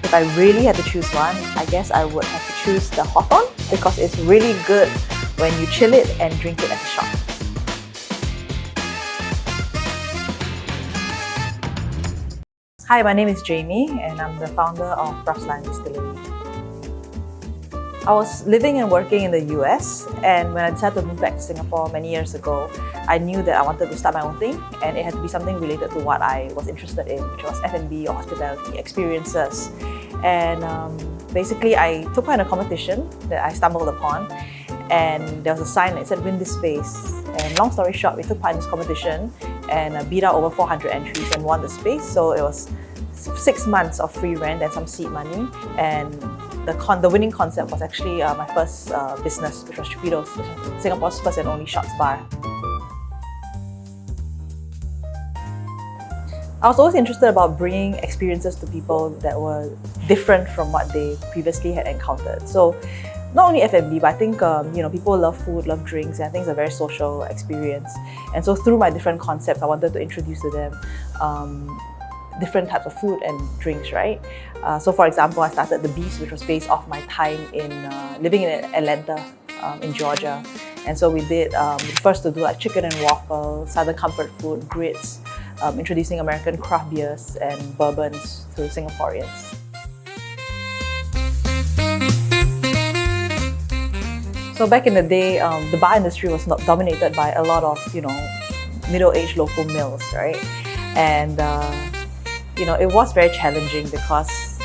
If I really had to choose one, I guess I would have to choose the Hawthorn because it's really good when you chill it and drink it as a shot. Hi, my name is Jamie and I'm the founder of Brass Lion Distillery. I was living and working in the US, and when I decided to move back to Singapore many years ago, I knew that I wanted to start my own thing, and it had to be something related to what I was interested in, which was F&B or hospitality experiences. And basically, I took part in a competition that I stumbled upon, and there was a sign that said "Win this space." And long story short, we took part in this competition and beat out over 400 entries and won the space. So it was 6 months of free rent and some seed money, and the winning concept was actually my first business, which was Chupitos, Singapore's first and only shots bar. I was always interested about bringing experiences to people that were different from what they previously had encountered. So not only F&B, but I think people love food, love drinks, and I think it's a very social experience. And so through my different concepts, I wanted to introduce to them different types of food and drinks, right? So for example, I started The Beast, which was based off my time in living in Atlanta, in Georgia. And so we did first to do like chicken and waffle, southern comfort food, grits, introducing American craft beers and bourbons to Singaporeans. So back in the day, the bar industry was not dominated by a lot of, middle-aged local males, right? And it was very challenging because,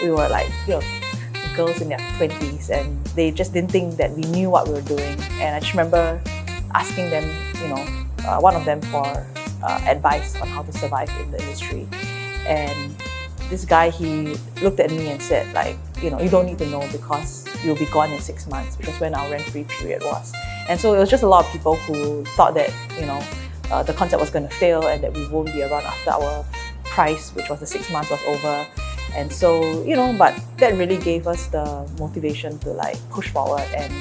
we were like, girls in their 20s, and they just didn't think that we knew what we were doing. And I just remember asking them, one of them for advice on how to survive in the industry. And this guy, he looked at me and said, like, you don't need to know because you'll be gone in 6 months, which was when our rent-free period was. And so it was just a lot of people who thought that, the concept was going to fail and that we won't be around after our price, which was the 6 months, was over. And so, but that really gave us the motivation to like push forward, and,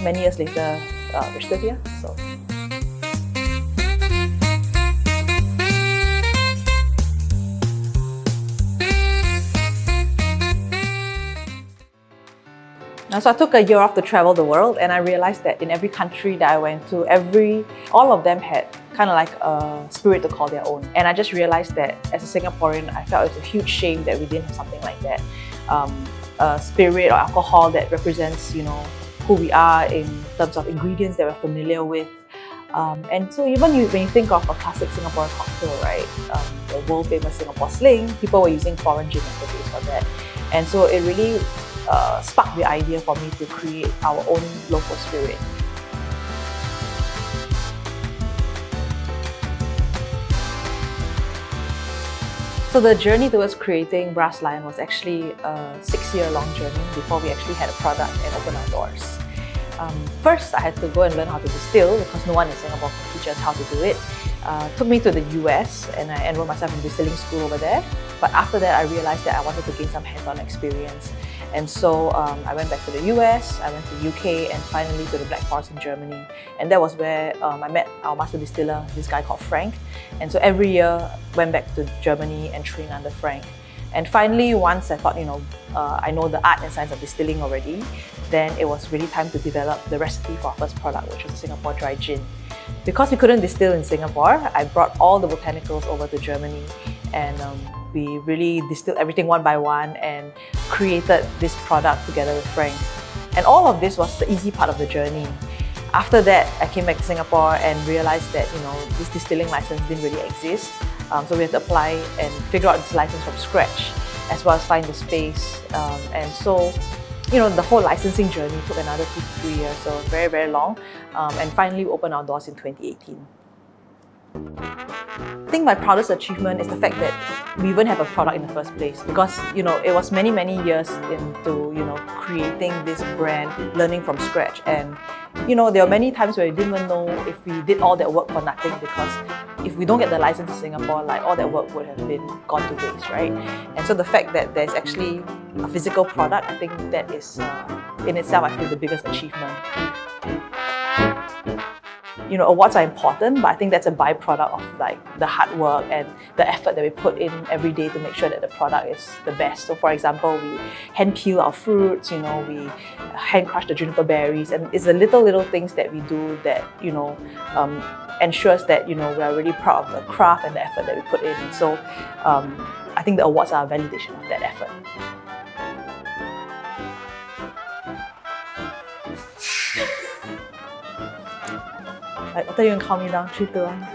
many years later, we're still here, so. So I took a year off to travel the world, and I realized that in every country that I went to, all of them had kind of like a spirit to call their own. And I just realized that as a Singaporean, I felt it was a huge shame that we didn't have something like that. A spirit or alcohol that represents, who we are in terms of ingredients that we're familiar with. And so even when you think of a classic Singaporean cocktail, right, the world famous Singapore Sling, people were using foreign gin as the base for that. And so it really sparked the idea for me to create our own local spirit. So the journey towards creating Brass Lion was actually a 6-year-long journey before we actually had a product and opened our doors. First, I had to go and learn how to distill because no one in Singapore could teach us how to do it. Took me to the US, and I enrolled myself in distilling school over there. But after that, I realized that I wanted to gain some hands-on experience. And so I went back to the US, I went to the UK, and finally to the Black Forest in Germany. And that was where I met our master distiller, this guy called Frank. And so every year, went back to Germany and trained under Frank. And finally, once I thought, I know the art and science of distilling already, then it was really time to develop the recipe for our first product, which was a Singapore dry gin. Because we couldn't distill in Singapore, I brought all the botanicals over to Germany, and we really distilled everything one by one and created this product together with Frank. And all of this was the easy part of the journey. After that, I came back to Singapore and realized that this distilling license didn't really exist. So we had to apply and figure out this license from scratch, as well as find the space. And so, the whole licensing journey took another 2 to 3 years, so very, very long. And finally, we opened our doors in 2018. I think my proudest achievement is the fact that we even have a product in the first place, because it was many years into creating this brand, learning from scratch. And there were many times where we didn't even know if we did all that work for nothing, because if we don't get the license in Singapore, like all that work would have been gone to waste, right? And so the fact that there's actually a physical product, I think that is in itself, I feel, the biggest achievement. awards are important, but I think that's a byproduct of like the hard work and the effort that we put in every day to make sure that the product is the best. So for example, we hand peel our fruits, we hand crush the juniper berries, and it's the little things that we do that, ensures that, we are really proud of the craft and the effort that we put in. And so I think the awards are a validation of that effort. I thought you can calm me down. 3, 2, 1.